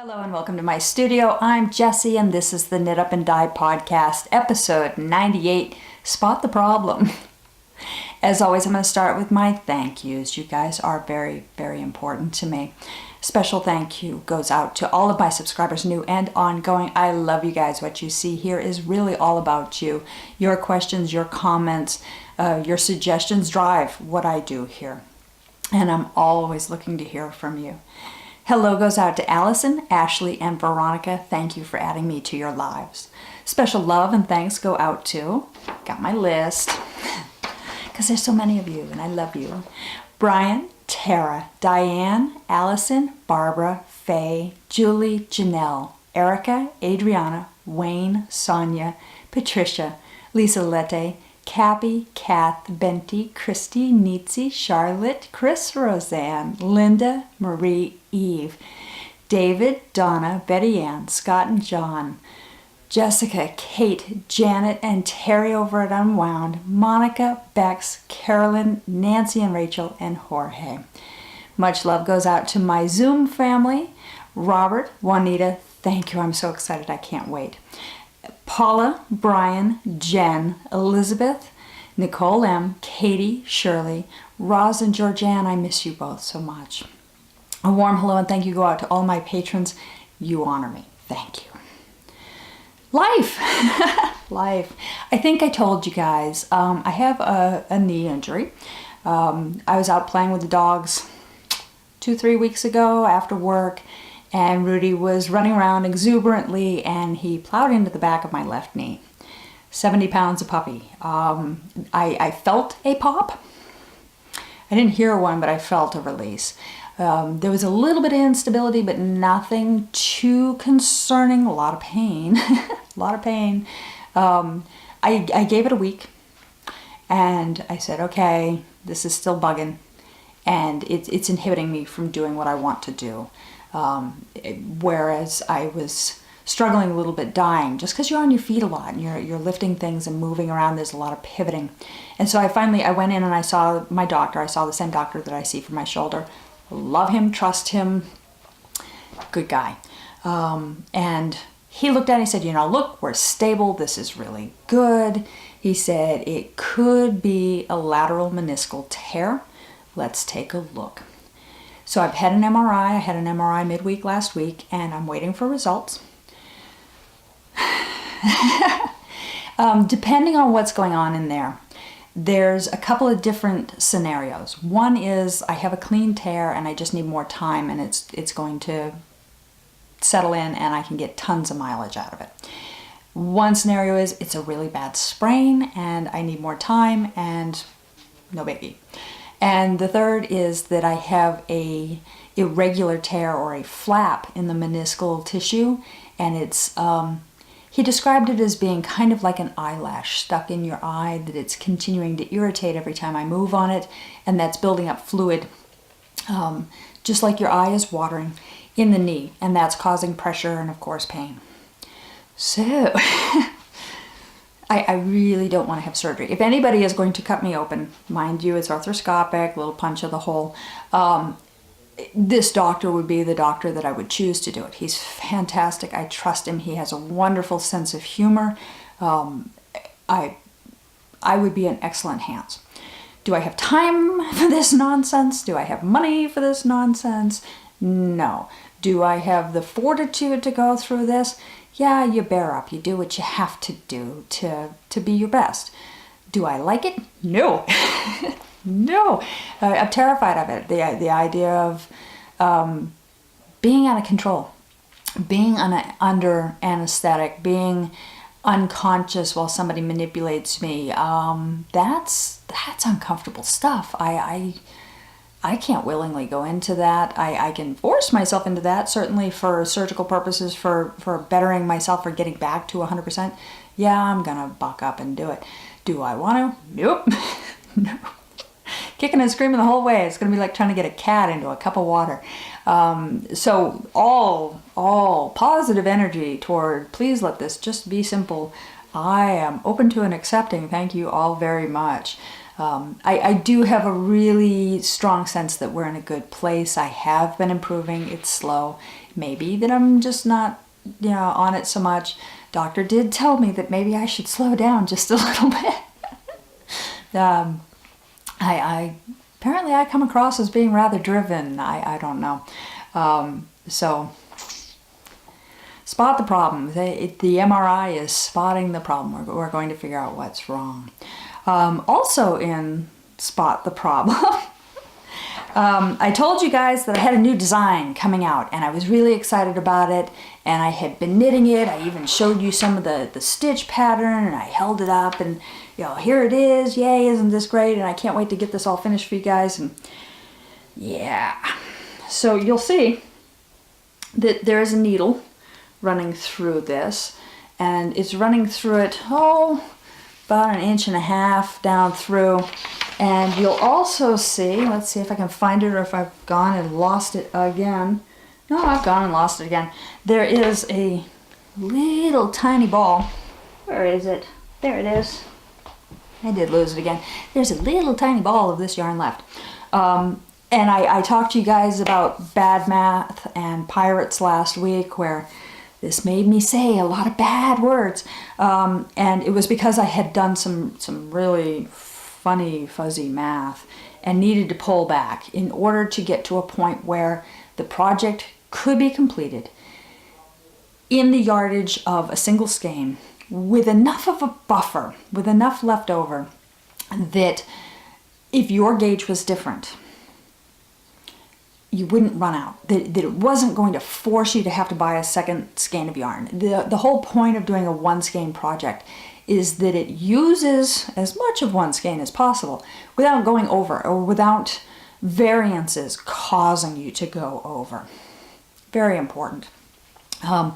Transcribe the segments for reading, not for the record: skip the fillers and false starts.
Hello and welcome to my studio. I'm Jessie and this is the Knit Up and Dye podcast, episode 98, Spot the Problem. As always, I'm going to start with my thank yous. You guys are very, very important to me. Special thank you goes out to all of my subscribers, new and ongoing. I love you guys. What you see here is really all about you. Your questions, your comments, your suggestions drive what I do here. And I'm always looking to hear from you. Hello goes out to Allison, Ashley, and Veronica. Thank you for adding me to your lives. Special love and thanks go out to, got my list, because there's so many of you and I love you. Brian, Tara, Diane, Allison, Barbara, Faye, Julie, Janelle, Erica, Adriana, Wayne, Sonia, Patricia, Lisa Lette, Cappy, Kath, Benty, Christy, Neetsy, Charlotte, Chris, Roseanne, Linda, Marie, Eve, David, Donna, Betty Ann, Scott and John, Jessica, Kate, Janet, and Terry over at Unwound, Monica, Bex, Carolyn, Nancy and Rachel, and Jorge. Much love goes out to my Zoom family, Robert, Juanita, thank you, I'm so excited, I can't wait. Paula, Brian, Jen, Elizabeth, Nicole M., Katie, Shirley, Roz and Georgianne, I miss you both so much. A warm hello and thank you go out to all my patrons. You honor me. Thank you. Life. Life. I think I told you guys, I have a knee injury. I was out playing with the dogs 2-3 weeks ago after work, and Rudy was running around exuberantly and he plowed into the back of my left knee. 70 pounds of puppy. I felt a pop. I didn't hear one, but I felt a release. There was a little bit of instability, but nothing too concerning. A lot of pain. A lot of pain. I gave it a week and I said, okay, this is still bugging and it's inhibiting me from doing what I want to do. Whereas I was struggling a little bit dying, just because you're on your feet a lot and you're lifting things and moving around, there's a lot of pivoting. And so I went in and I saw my doctor. I saw the same doctor that I see for my shoulder. Love him, trust him, good guy. And he looked at it and he said, you know, look, we're stable. This is really good. He said it could be a lateral meniscal tear. Let's take a look. So I've had an MRI. I had an MRI midweek last week and I'm waiting for results. Depending on what's going on in there, there's a couple of different scenarios. One is I have a clean tear and I just need more time and it's going to settle in and I can get tons of mileage out of it. One scenario is it's a really bad sprain and I need more time and no biggie. And the third is that I have a irregular tear or a flap in the meniscal tissue, and it's he described it as being kind of like an eyelash stuck in your eye, that it's continuing to irritate every time I move on it, and that's building up fluid, just like your eye is watering in the knee, and that's causing pressure and of course pain. So I really don't want to have surgery. If anybody is going to cut me open, mind you, it's arthroscopic, little punch of the hole. This doctor would be the doctor that I would choose to do it. He's fantastic. I trust him. He has a wonderful sense of humor. I would be in excellent hands. Do I have time for this nonsense? Do I have money for this nonsense? No. Do I have the fortitude to go through this? Yeah, you bear up. You do what you have to do to be your best. Do I like it? No. No. I'm terrified of it. The idea of being out of control, being under anesthetic, being unconscious while somebody manipulates me, that's uncomfortable stuff. I can't willingly go into that. I can force myself into that, certainly for surgical purposes, for bettering myself, for getting back to 100%. Yeah, I'm going to buck up and do it. Do I want to? Nope. No. Kicking and screaming the whole way. It's going to be like trying to get a cat into a cup of water. So all positive energy toward, please let this just be simple. I am open to and accepting. Thank you all very much. I do have a really strong sense that we're in a good place. I have been improving. It's slow. Maybe that I'm just not, on it so much. Doctor did tell me that maybe I should slow down just a little bit. Apparently I come across as being rather driven. I don't know. So spot the problem. The MRI is spotting the problem. We're going to figure out what's wrong. Also in spot the problem, I told you guys that I had a new design coming out and I was really excited about it, and I had been knitting it. I even showed you some of the stitch pattern, and I held it up and here it is. Yay, isn't this great? And I can't wait to get this all finished for you guys. And yeah, so you'll see that there is a needle running through this, and it's running through it about 1.5 inches down through. And you'll also see, let's see if I can find it or if I've gone and lost it again. No, I've gone and lost it again. There is a little tiny ball. Where is it? There it is. I did lose it again. There's a little tiny ball of this yarn left. And I talked to you guys about bad math and pirates last week, where this made me say a lot of bad words. And it was because I had done some really funny, fuzzy math and needed to pull back in order to get to a point where the project could be completed in the yardage of a single skein with enough of a buffer, with enough left over, that if your gauge was different, you wouldn't run out, that it wasn't going to force you to have to buy a second skein of yarn. The whole point of doing a one skein project is that it uses as much of one skein as possible without going over, or without variances causing you to go over. Very important. I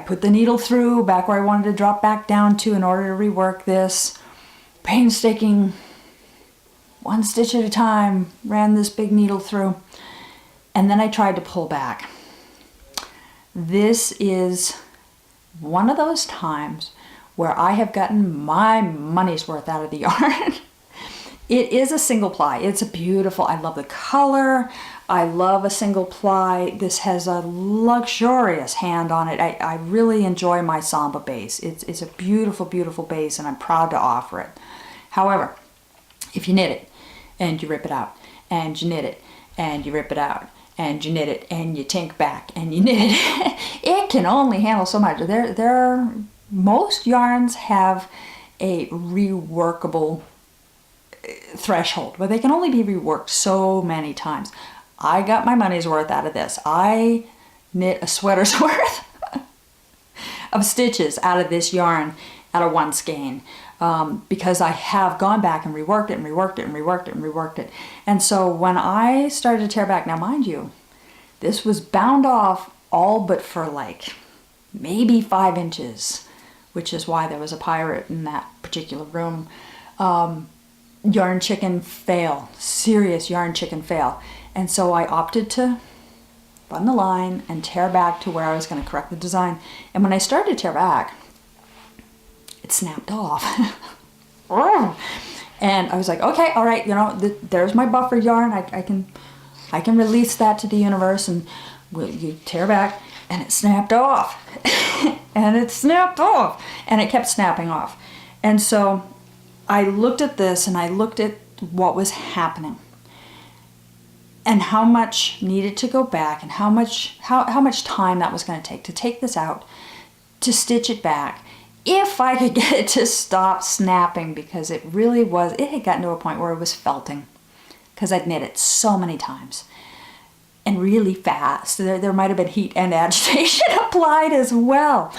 put the needle through back where I wanted to drop back down to in order to rework this. Painstaking, one stitch at a time, ran this big needle through, and then I tried to pull back. This is one of those times where I have gotten my money's worth out of the yarn. It is a single ply. It's a beautiful, I love the color. I love a single ply. This has a luxurious hand on it. I really enjoy my Samba base. It's a beautiful, beautiful base, and I'm proud to offer it. However, if you knit it and you rip it out, and you knit it and you rip it out, and you knit it and you tink back and you knit it, it can only handle so much. Most yarns have a reworkable threshold, but they can only be reworked so many times. I got my money's worth out of this. I knit a sweater's worth of stitches out of this yarn out of one skein, because I have gone back and reworked it and reworked it and reworked it and reworked it. And so when I started to tear back, now mind you, this was bound off all but for like maybe 5 inches, which is why there was a pirate in that particular room. Yarn chicken fail, serious yarn chicken fail. And so I opted to run the line and tear back to where I was going to correct the design. And when I started to tear back, it snapped off. And I was like, okay, all right, there's my buffer yarn. I can release that to the universe, and you tear back, and it snapped off. And it snapped off, and it kept snapping off. And so I looked at this, and I looked at what was happening, and how much needed to go back, and how much time that was going to take this out, to stitch it back, if I could get it to stop snapping, because it had gotten to a point where it was felting, because I'd knit it so many times and really fast. There might have been heat and agitation applied as well.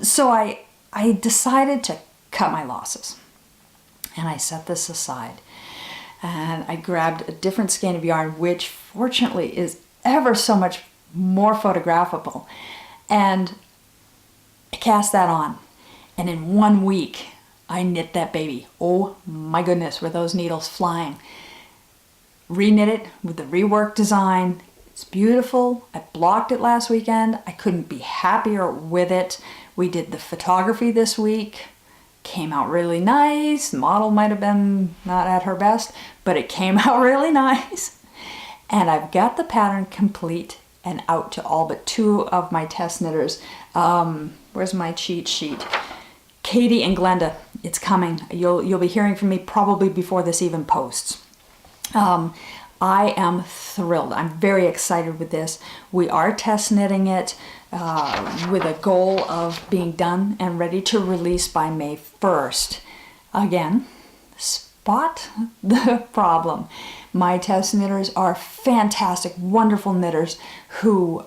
So I decided to cut my losses, and I set this aside. And I grabbed a different skein of yarn, which fortunately is ever so much more photographable. And I cast that on. And in 1 week, I knit that baby. Oh my goodness, were those needles flying. Reknit it with the reworked design. It's beautiful. I blocked it last weekend. I couldn't be happier with it. We did the photography this week. Came out really nice. The model might have been not at her best, but it came out really nice. And I've got the pattern complete and out to all but 2 of my test knitters. Where's my cheat sheet? Katie and Glenda, it's coming. You'll be hearing from me probably before this even posts. I am thrilled. I'm very excited with this. We are test knitting it with a goal of being done and ready to release by May 1st. Again, spot the problem. My test knitters are fantastic, wonderful knitters who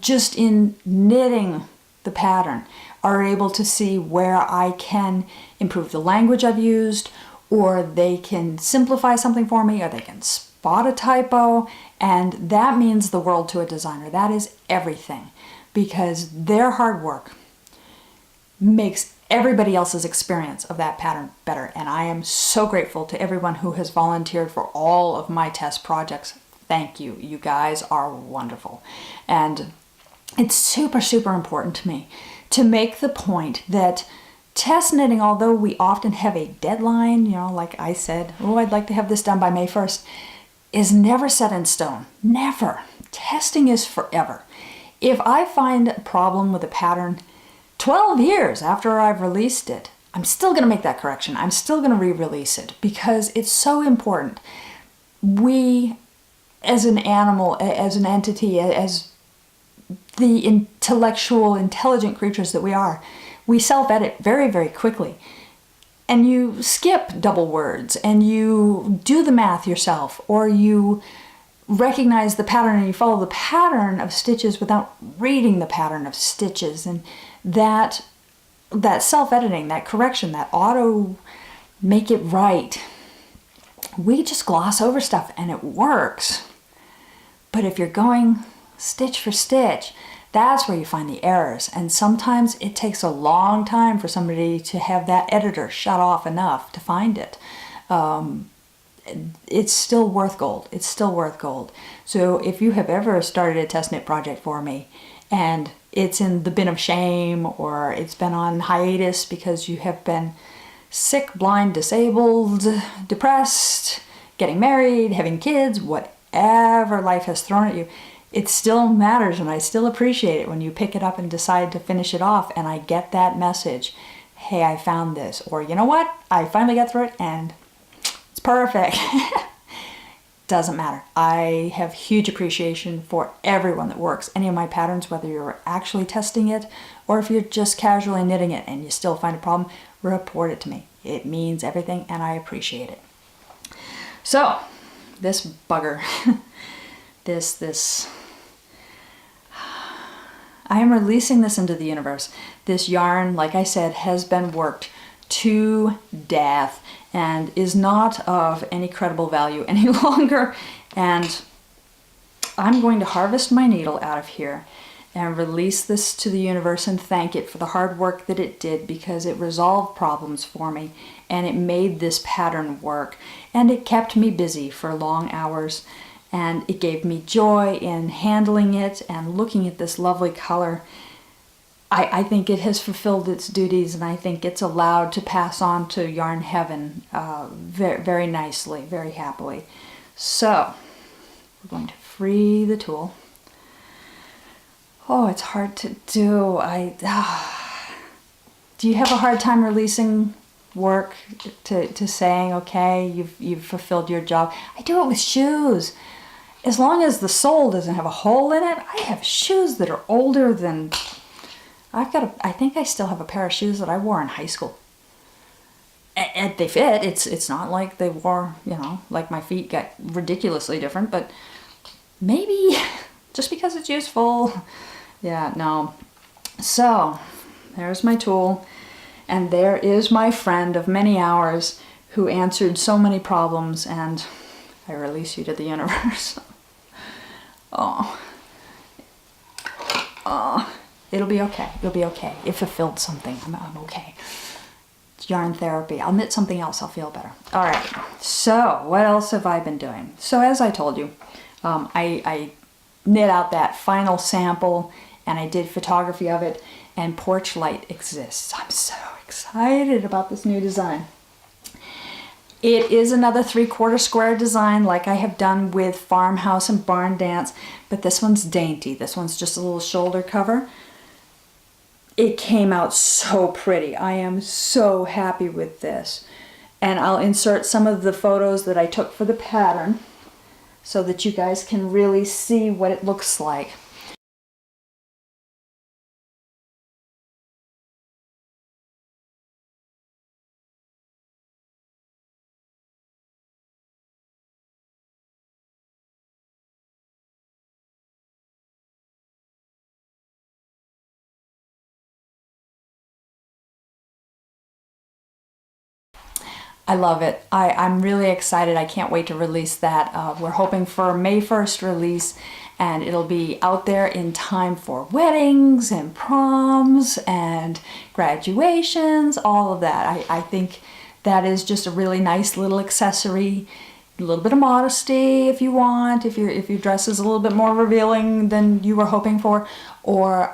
just in knitting the pattern are able to see where I can improve the language I've used, or they can simplify something for me, or they can spot a typo, and that means the world to a designer. That is everything, because their hard work makes everybody else's experience of that pattern better. And I am so grateful to everyone who has volunteered for all of my test projects. Thank you. You guys are wonderful. And it's super, super important to me to make the point that test knitting, although we often have a deadline, like I said, I'd like to have this done by May 1st, is never set in stone. Never. Testing is forever. If I find a problem with a pattern 12 years after I've released it, I'm still going to make that correction. I'm still going to re-release it because it's so important. We, as an animal, as an entity, as the intellectual, intelligent creatures that we are, we self-edit very, very quickly. And you skip double words, and you do the math yourself, or you recognize the pattern and you follow the pattern of stitches without reading the pattern of stitches. And that self-editing, that correction, that auto make it right, we just gloss over stuff and it works. But if you're going stitch for stitch, that's where you find the errors. And sometimes it takes a long time for somebody to have that editor shut off enough to find it. It's still worth gold. It's still worth gold. So if you have ever started a test knit project for me and it's in the bin of shame, or it's been on hiatus because you have been sick, blind, disabled, depressed, getting married, having kids, whatever life has thrown at you, it still matters, and I still appreciate it when you pick it up and decide to finish it off and I get that message, hey, I found this, or you know what, I finally got through it and it's perfect. Doesn't matter. I have huge appreciation for everyone that works any of my patterns, whether you're actually testing it or if you're just casually knitting it and you still find a problem, report it to me. It means everything and I appreciate it. So, this bugger, I am releasing this into the universe. This yarn, like I said, has been worked to death and is not of any credible value any longer. And I'm going to harvest my needle out of here and release this to the universe and thank it for the hard work that it did, because it resolved problems for me and it made this pattern work and it kept me busy for long hours. And it gave me joy in handling it and looking at this lovely color. I think it has fulfilled its duties, and I think it's allowed to pass on to yarn heaven very, very nicely, very happily. So, we're going to free the tool. Oh, it's hard to do. Do you have a hard time releasing work to saying, okay, you've fulfilled your job? I do it with shoes. As long as the sole doesn't have a hole in it, I have shoes that are older than... I think I still have a pair of shoes that I wore in high school. And they fit. It's not like they wore, like my feet got ridiculously different, but maybe just because it's useful. Yeah, no. So, there's my tool. And there is my friend of many hours who answered so many problems, and I release you to the universe. Oh. It'll be okay. It'll be okay. It fulfilled something. I'm okay. It's yarn therapy. I'll knit something else. I'll feel better. All right. So what else have I been doing? So as I told you, I knit out that final sample and I did photography of it, and Porch Light exists. I'm so excited about this new design. It is another 3/4 square design like I have done with Farmhouse and Barn Dance, but this one's dainty. This one's just a little shoulder cover. It came out so pretty. I am so happy with this. And I'll insert some of the photos that I took for the pattern so that you guys can really see what it looks like. I love it. I'm really excited. I can't wait to release that. We're hoping for a May 1st release, and it'll be out there in time for weddings and proms and graduations, all of that. I think that is just a really nice little accessory. A little bit of modesty if you want, if your dress is a little bit more revealing than you were hoping for, or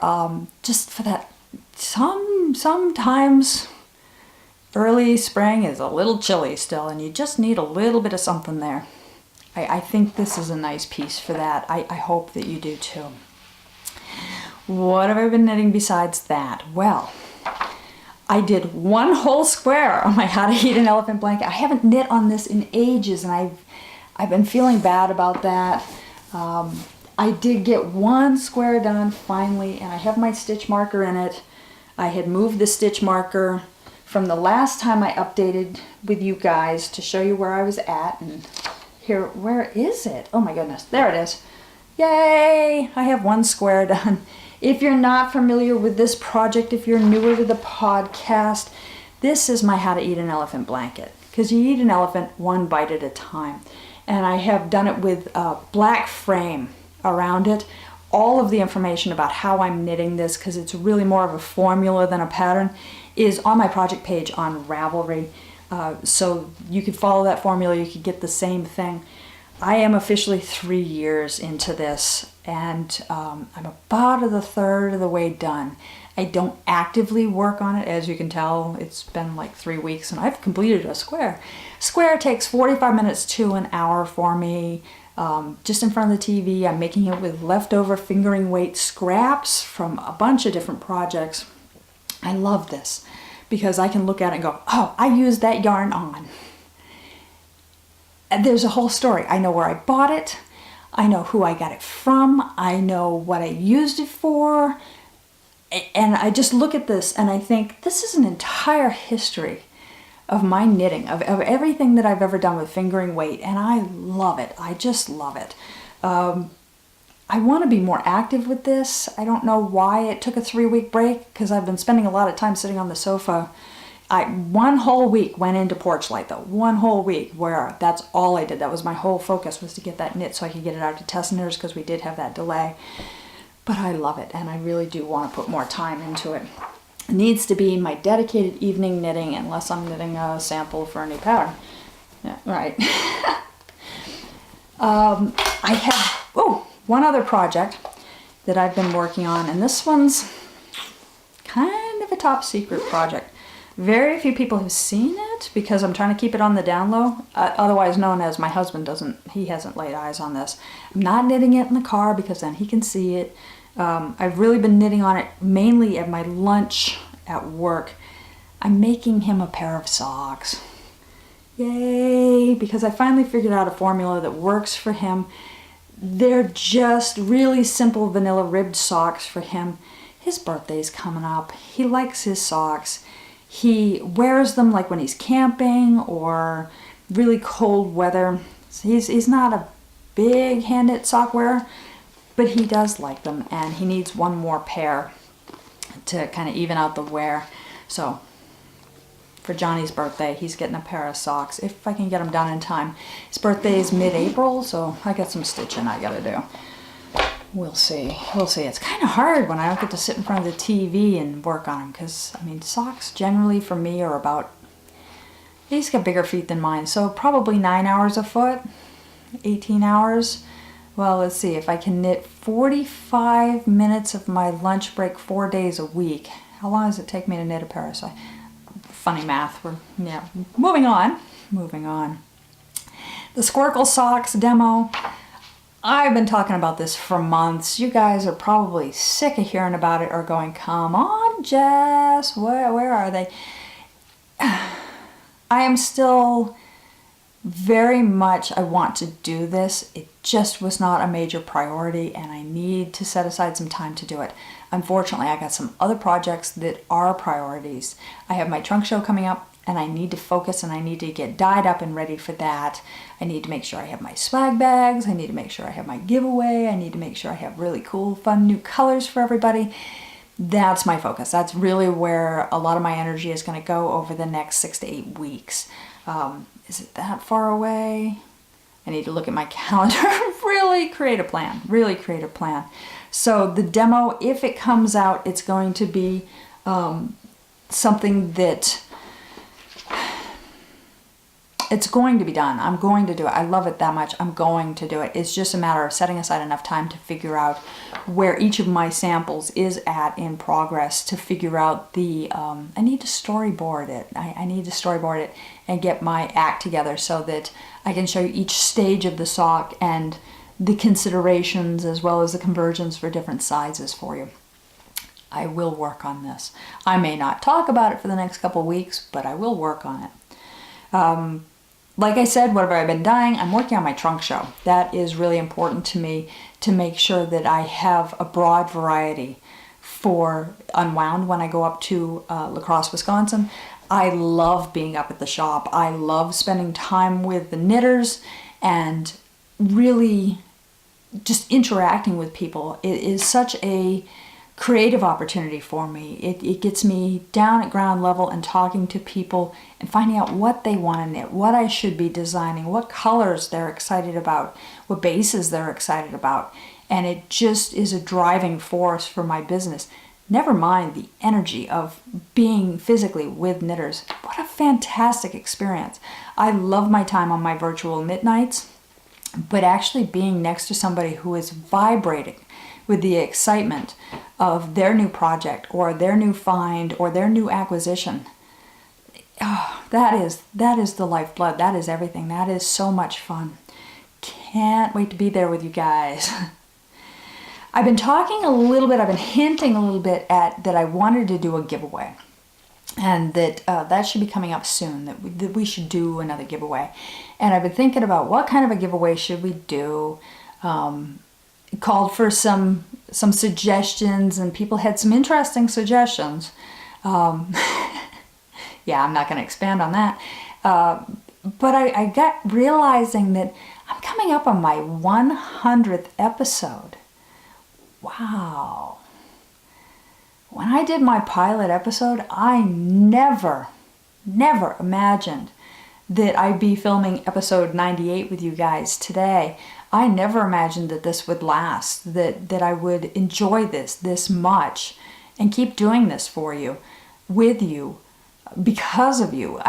just for that sometimes early spring is a little chilly still, and you just need a little bit of something there. I think this is a nice piece for that. I hope that you do too. What have I been knitting besides that? Well, I did one whole square on my How to Heat an Elephant blanket. I haven't knit on this in ages, and I've been feeling bad about that. I did get one square done finally, and I have my stitch marker in it. I had moved the stitch marker from the last time I updated with you guys to show you where I was at, and here, where is it? Oh my goodness, there it is. Yay, I have one square done. If you're not familiar with this project, if you're newer to the podcast, this is my How to Eat an Elephant blanket, because you eat an elephant one bite at a time. And I have done it with a black frame around it. All of the information about how I'm knitting this, because it's really more of a formula than a pattern, is on my project page on Ravelry. So you could follow that formula, you could get the same thing. I am officially 3 years into this, and I'm about a third of the way done. I don't actively work on it, as you can tell. It's been like 3 weeks and I've completed a square. Square takes 45 minutes to an hour for me. Just in front of the TV, I'm making it with leftover fingering weight scraps from a bunch of different projects. I love this because I can look at it and go, oh, I used that yarn on. And there's a whole story. I know where I bought it. I know who I got it from. I know what I used it for. And I just look at this and I think this is an entire history of my knitting, of everything that I've ever done with fingering weight. And I love it. I just love it. I want to be more active with this. I don't know why it took a 3-week break, because I've been spending a lot of time sitting on the sofa. One whole week went into Porch Light though. One whole week where that's all I did. That was my whole focus, was to get that knit so I could get it out to test knitters, because we did have that delay. But I love it, and I really do want to put more time into it. It needs to be my dedicated evening knitting, unless I'm knitting a sample for a new pattern. Yeah, right. I have one other project that I've been working on, and this one's kind of a top secret project. Very few people have seen it because I'm trying to keep it on the down low, otherwise known as my husband hasn't laid eyes on this. I'm not knitting it in the car because then he can see it. I've really been knitting on it mainly at my lunch at work. I'm making him a pair of socks. Yay! Because I finally figured out a formula that works for him. They're just really simple vanilla ribbed socks for him. His birthday's coming up. He likes his socks. He wears them like when he's camping or really cold weather. He's not a big hand knit sock wearer, but he does like them, and he needs one more pair to kind of even out the wear. So for Johnny's birthday, he's getting a pair of socks, if I can get them done in time. His birthday is mid-April, so I got some stitching I gotta do. We'll see. We'll see. It's kind of hard when I don't get to sit in front of the TV and work on them, because, I mean, socks generally for me are about, he's got bigger feet than mine, so probably 9 hours a foot, 18 hours. Well, let's see, if I can knit 45 minutes of my lunch break 4 days a week, how long does it take me to knit a pair of socks? funny math. Moving on. The Squircle Socks demo. I've been talking about this for months. You guys are probably sick of hearing about it or going, come on, Jess, where are they? I am still very much, I want to do this. It just was not a major priority, and I need to set aside some time to do it. Unfortunately, I got some other projects that are priorities. I have my trunk show coming up, and I need to focus, and I need to get dyed up and ready for that. I need to make sure I have my swag bags. I need to make sure I have my giveaway. I need to make sure I have really cool, fun new colors for everybody. That's my focus. That's really where a lot of my energy is going to go over the next 6 to 8 weeks. Is it that far away? I need to look at my calendar. Really create a plan. So the demo, if it comes out, it's going to be something that it's going to be done. I'm going to do it. I love it that much. I'm going to do it. It's just a matter of setting aside enough time to figure out where each of my samples is at in progress, to figure out the, I need to storyboard it. I need to storyboard it and get my act together so that I can show you each stage of the sock and the considerations as well as the conversions for different sizes for you. I will work on this. I may not talk about it for the next couple weeks, but I will work on it. Like I said, whatever I've been dyeing, I'm working on my trunk show. That is really important to me, to make sure that I have a broad variety for unwound when I go up to La Crosse, Wisconsin. I love being up at the shop. I love spending time with the knitters and really just interacting with people. It is such a creative opportunity for me. It gets me down at ground level and talking to people and finding out what they want to knit, what I should be designing, what colors they're excited about, what bases they're excited about. And it just is a driving force for my business. Never mind the energy of being physically with knitters. What a fantastic experience. I love my time on my virtual knit nights, but actually being next to somebody who is vibrating with the excitement of their new project or their new find or their new acquisition. Oh, that is the lifeblood. That is everything. That is so much fun. Can't wait to be there with you guys. I've been talking a little bit, I've been hinting a little bit at that I wanted to do a giveaway, and that that should be coming up soon, that we should do another giveaway. And I've been thinking about what kind of a giveaway should we do. Called for some suggestions, and people had some interesting suggestions. Yeah, I'm not going to expand on that. But I got realizing that I'm coming up on my 100th episode. Wow. When I did my pilot episode, I never imagined that I'd be filming episode 98 with you guys today. I never imagined that this would last, that I would enjoy this much and keep doing this for you, with you, because of you.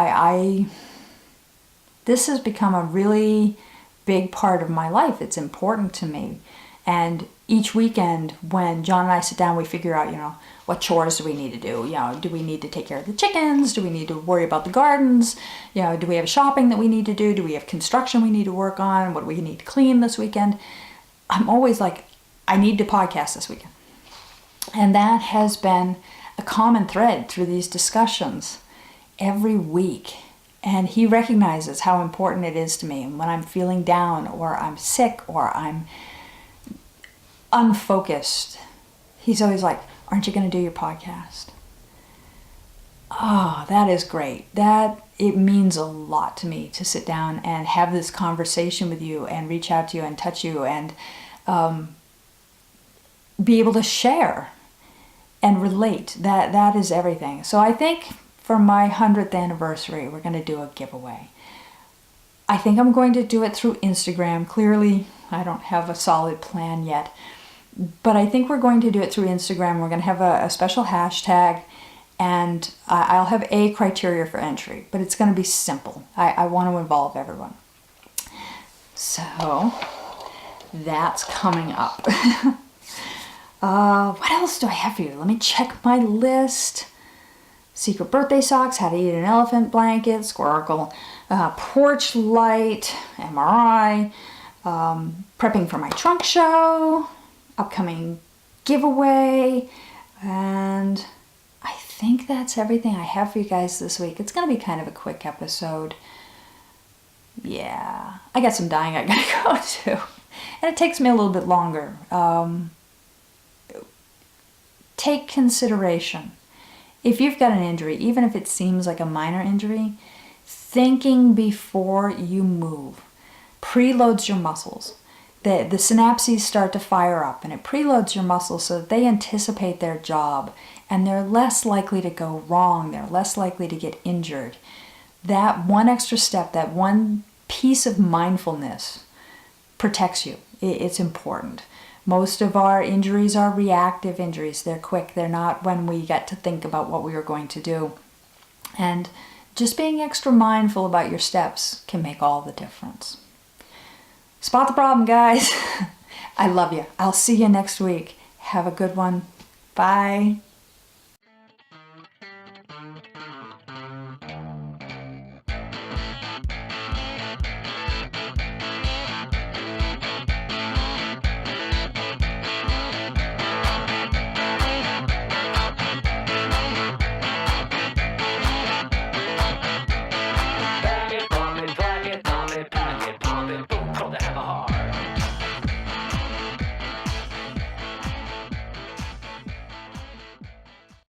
This has become a really big part of my life. It's important to me. And each weekend when John and I sit down, we figure out, what chores do we need to do? Do we need to take care of the chickens? Do we need to worry about the gardens? Do we have shopping that we need to do? Do we have construction we need to work on? What do we need to clean this weekend? I'm always like, I need to podcast this weekend. And that has been a common thread through these discussions every week. And he recognizes how important it is to me. And when I'm feeling down or I'm sick or I'm unfocused, he's always like, aren't you going to do your podcast? Oh, that is great. It means a lot to me to sit down and have this conversation with you and reach out to you and touch you and be able to share and relate. That is everything. So I think for my 100th anniversary, we're going to do a giveaway. I think I'm going to do it through Instagram. Clearly, I don't have a solid plan yet. But I think we're going to do it through Instagram. We're going to have a special hashtag, and I'll have a criteria for entry, but it's going to be simple. I want to involve everyone. So that's coming up. What else do I have for you? Let me check my list. Secret Birthday Socks, How to Eat an Elephant Blanket, Squircle, Porch Light, MRI, prepping for my trunk show, upcoming giveaway, and I think that's everything I have for you guys this week. It's going to be kind of a quick episode. Yeah, I got some dyeing I gotta go to, and it takes me a little bit longer. Take consideration. If you've got an injury, even if it seems like a minor injury, thinking before you move preloads your muscles. The synapses start to fire up, and it preloads your muscles so that they anticipate their job, and they're less likely to go wrong. They're less likely to get injured. That one extra step, that one piece of mindfulness protects you. It's important. Most of our injuries are reactive injuries. They're quick. They're not when we get to think about what we are going to do. And just being extra mindful about your steps can make all the difference. Spot the problem, guys. I love you. I'll see you next week. Have a good one. Bye.